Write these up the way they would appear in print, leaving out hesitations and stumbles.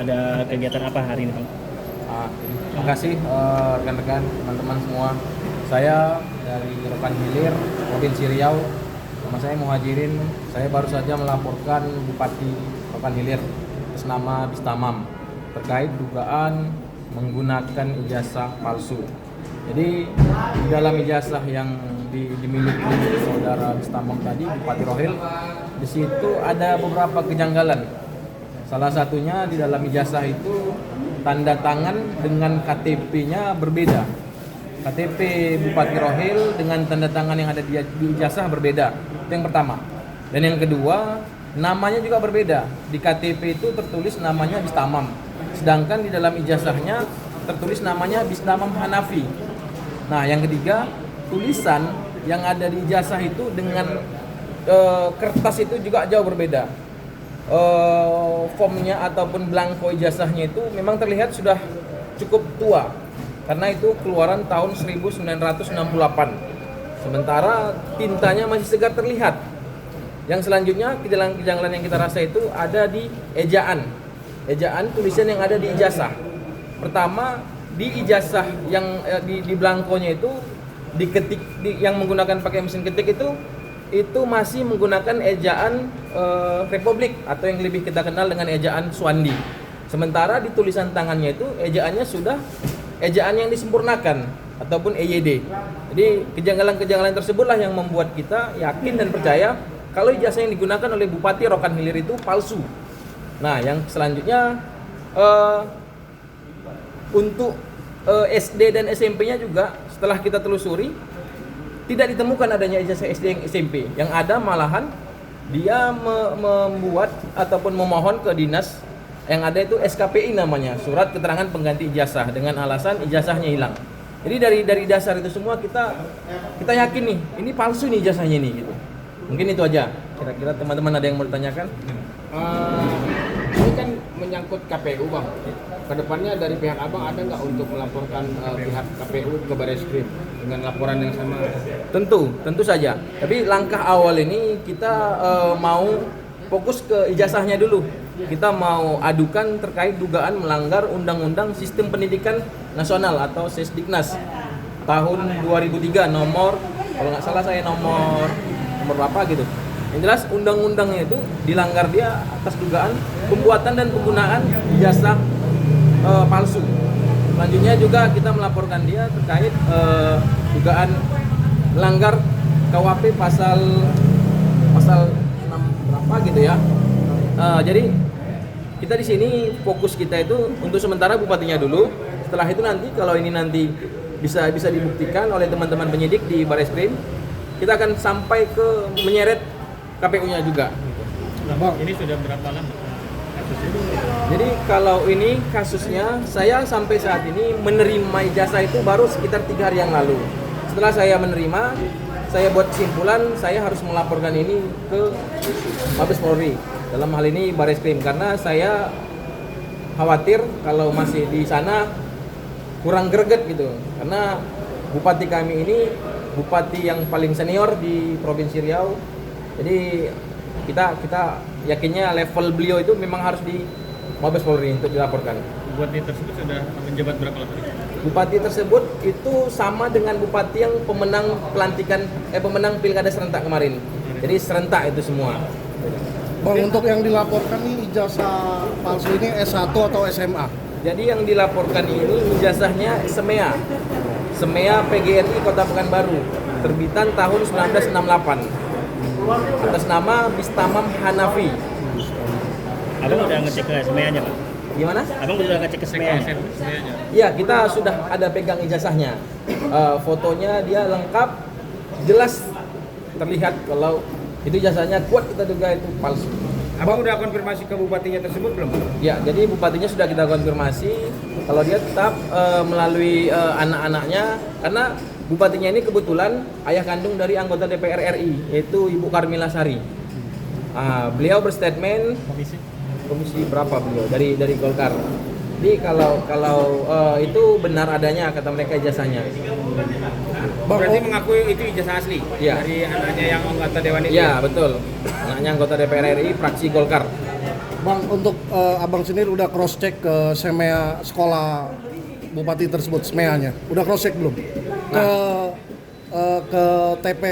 ada kegiatan apa hari ini, Bang? Terima kasih rekan-rekan, teman-teman semua. Saya dari Rokan Hilir, Provinsi Riau. Nama saya Muhajirin. Saya baru saja melaporkan Bupati Rokan Hilir atas nama Bistamam terkait dugaan menggunakan ijazah palsu. Jadi di dalam ijazah yang dimiliki saudara Bistamam tadi, Bupati Rohil, di situ ada beberapa kejanggalan. Salah satunya di dalam ijazah itu tanda tangan dengan KTP-nya berbeda. KTP Bupati Rohil dengan tanda tangan yang ada di ijazah berbeda. Itu yang pertama. Dan yang kedua, namanya juga berbeda. Di KTP itu tertulis namanya Bistamam. Sedangkan di dalam ijazahnya tertulis namanya Bistamam Hanafi. Nah, yang ketiga, tulisan yang ada di ijazah itu dengan kertas itu juga jauh berbeda. Formnya ataupun blanko ijazahnya itu memang terlihat sudah cukup tua karena itu keluaran tahun 1968. Sementara tintanya masih segar terlihat. Yang selanjutnya kejanggalan yang kita rasa itu ada di ejaan tulisan yang ada di ijazah. Pertama, di ijazah yang di blankonya itu diketik yang menggunakan pakai mesin ketik itu masih menggunakan ejaan Republik atau yang lebih kita kenal dengan ejaan Suwandi. Sementara di tulisan tangannya itu ejaannya sudah ejaan yang disempurnakan ataupun EYD. Jadi kejanggalan-kejanggalan tersebutlah yang membuat kita yakin dan percaya kalau ijazah yang digunakan oleh Bupati Rokan Hilir itu palsu. Nah, yang selanjutnya untuk SD dan SMP-nya juga setelah kita telusuri tidak ditemukan adanya ijazah SD yang SMP. Yang ada malahan dia membuat ataupun memohon ke dinas yang ada itu SKPI namanya, surat keterangan pengganti ijazah, dengan alasan ijazahnya hilang. Jadi dari dasar itu semua kita yakin nih, ini palsu nih ijazahnya nih gitu. Mungkin itu aja. Kira-kira teman-teman ada yang mau ditanyakan? Ini kan menyangkut KPU, Bang. Kedepannya dari pihak Abang ada nggak untuk melaporkan pihak KPU ke Bareskrim dengan laporan yang sama? Tentu saja. Tapi langkah awal ini kita mau fokus ke ijazahnya dulu. Kita mau adukan terkait dugaan melanggar Undang-Undang Sistem Pendidikan Nasional atau Sesdiknas tahun 2003 nomor, kalau nggak salah saya nomor berapa gitu. Yang jelas undang-undangnya itu dilanggar dia atas dugaan pembuatan dan penggunaan ijazah palsu. Selanjutnya juga kita melaporkan dia terkait dugaan melanggar KUHP pasal 6 berapa gitu ya. Jadi kita di sini fokus kita itu untuk sementara bupatinya dulu. Setelah itu nanti kalau ini nanti bisa dibuktikan oleh teman-teman penyidik di Bareskrim, kita akan sampai ke menyeret KPU-nya juga. Bang, ini sudah berapa lama kasusnya? Jadi kalau ini kasusnya, saya sampai saat ini menerima ijazah itu baru sekitar 3 hari yang lalu. Setelah saya menerima, saya buat kesimpulan saya harus melaporkan ini ke Mabes Polri, dalam hal ini Bareskrim, karena saya khawatir kalau masih di sana kurang greget gitu. Karena bupati kami ini bupati yang paling senior di Provinsi Riau. Jadi kita yakinnya level beliau itu memang harus di Mabes Polri untuk dilaporkan. Bupati tersebut sudah menjabat berapa lama? Bupati tersebut itu sama dengan bupati yang pemenang pilkada serentak kemarin. Jadi serentak itu semua. Bang, untuk yang dilaporkan ini ijazah palsu ini S1 atau SMA? Jadi yang dilaporkan ini ijazahnya SEMEA PGRI Kota Pekanbaru, terbitan tahun 1968. Atas nama Bistamam Hanafi. Abang udah ngecek ke SMEA-nya, Pak? Gimana? Abang udah ngecek ke SMEA-nya? Ya, kita sudah ada pegang ijazahnya. Fotonya dia lengkap, jelas terlihat kalau itu ijazahnya kuat kita duga itu palsu. Abang udah konfirmasi ke bupatinya tersebut belum? Ya, jadi bupatinya sudah kita konfirmasi kalau dia tetap melalui anak-anaknya, karena bupatinya ini kebetulan ayah kandung dari anggota DPR RI, yaitu Ibu Karmila Sari. Beliau berstatement komisi berapa beliau dari Golkar. Jadi kalau itu benar adanya kata mereka ijazahnya. Berarti mengakui itu ijazah asli Ya. dari anaknya yang anggota dewan itu? Ya, betul. Anaknya anggota DPR RI fraksi Golkar. Bang, untuk abang sendiri udah cross check ke semea sekolah bupati tersebut, semeanya. Udah cross check belum? Ke TP.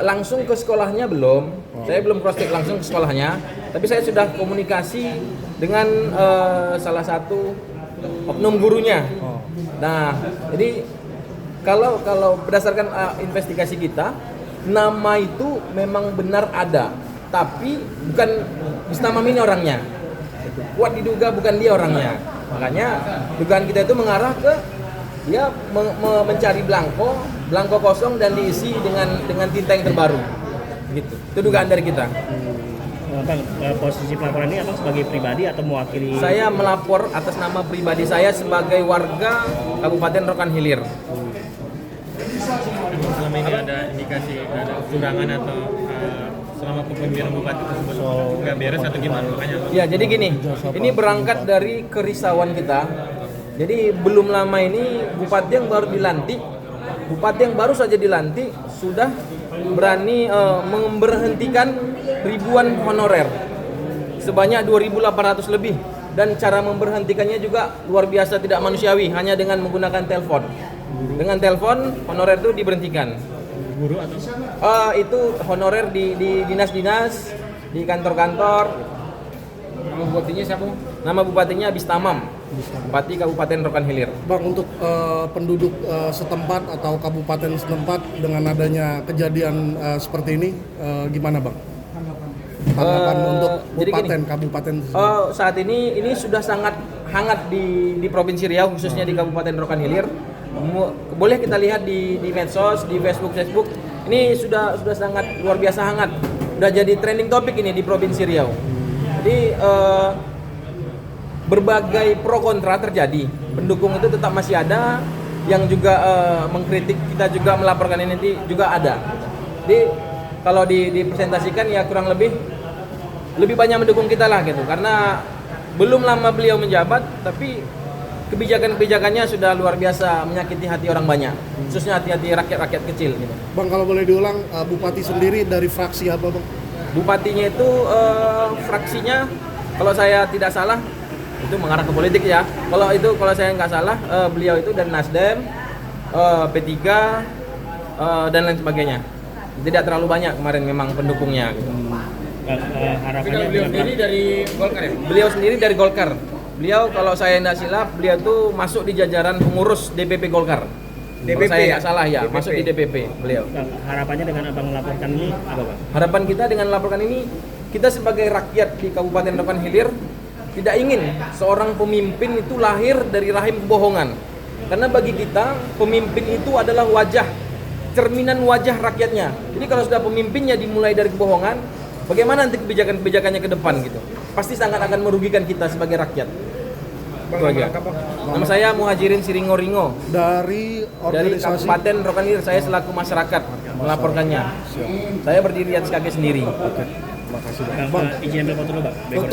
Langsung ke sekolahnya belum. Saya belum cross check langsung ke sekolahnya, tapi saya sudah komunikasi dengan salah satu oknum gurunya. Nah, jadi kalau berdasarkan investigasi kita, nama itu memang benar ada, tapi bukan Istamam ini orangnya. Kuat diduga bukan dia orangnya. Makanya dugaan kita itu mengarah ke dia mencari belangko kosong dan diisi dengan tinta yang terbaru. Gitu. Itu dugaan dari kita. Bang, posisi pelaporan ini abang sebagai pribadi atau mewakili? Saya melapor atas nama pribadi saya sebagai warga Kabupaten Rokan Hilir. Selama ini ada indikasi ada kecurangan atau selama kepemimpinan bupati tersebut nggak beres atau gimana? Makanya Ya, jadi gini, ini berangkat dari kerisauan kita. Jadi belum lama ini bupati yang baru dilantik, bupati yang baru saja dilantik sudah berani memberhentikan ribuan honorer sebanyak 2.800 lebih, dan cara memberhentikannya juga luar biasa tidak manusiawi, hanya dengan menggunakan telepon. Dengan telepon honorer itu diberhentikan. guru atau Itu honorer di dinas-dinas, di kantor-kantor. Nama bupatinya siapa? Nama bupatinya Bistamam, Bupati Kabupaten Rokan Hilir. Bang, untuk penduduk setempat atau kabupaten setempat dengan adanya kejadian seperti ini, gimana Bang? Tanggapan untuk jadi gini, kabupaten saat ini sudah sangat hangat di Provinsi Riau, khususnya di Kabupaten Rokan Hilir. Boleh kita lihat di medsos, di Facebook. Ini sudah sangat luar biasa hangat. Udah jadi trending topik ini di Provinsi Riau. Jadi berbagai pro kontra terjadi. Pendukung itu tetap masih ada, yang juga mengkritik kita juga melaporkan ini juga ada. Jadi kalau dipresentasikan ya kurang lebih banyak mendukung kita lah gitu. Karena belum lama beliau menjabat, tapi kebijakan-kebijakannya sudah luar biasa menyakiti hati orang banyak, khususnya hati-hati rakyat kecil gitu. Bang, kalau boleh diulang, Bupati sendiri dari fraksi apa Bang? Bupatinya itu fraksinya kalau saya tidak salah itu mengarah ke politik ya. Kalau saya nggak salah beliau itu dari Nasdem, P3 dan lain sebagainya. Tidak terlalu banyak kemarin memang pendukungnya gitu. harapannya Beliau sendiri dari Golkar ya? Beliau sendiri dari Golkar. Beliau kalau saya tidak silap, beliau tuh masuk di jajaran pengurus DPP Golkar. Kalau saya nggak salah ya, DPP. masuk di DPP beliau. Bang, harapannya dengan abang melaporkan ini apa Bang? Harapan kita dengan laporkan ini, kita sebagai rakyat di Kabupaten Rokan Hilir tidak ingin seorang pemimpin itu lahir dari rahim kebohongan. Karena bagi kita, pemimpin itu adalah wajah, cerminan wajah rakyatnya. Jadi kalau sudah pemimpinnya dimulai dari kebohongan, bagaimana nanti kebijakan-kebijakannya ke depan gitu? Pasti sangat akan merugikan kita sebagai rakyat. Itu aja. Nama saya Muhajirin Siringo-Ringo Dari dari organisasi Kabupaten Rokan Hilir. Saya selaku masyarakat melaporkannya. Saya berdiri di atas kaki sendiri. Makasih Bang. Bang, izin ambil foto dulu Bang. Foto.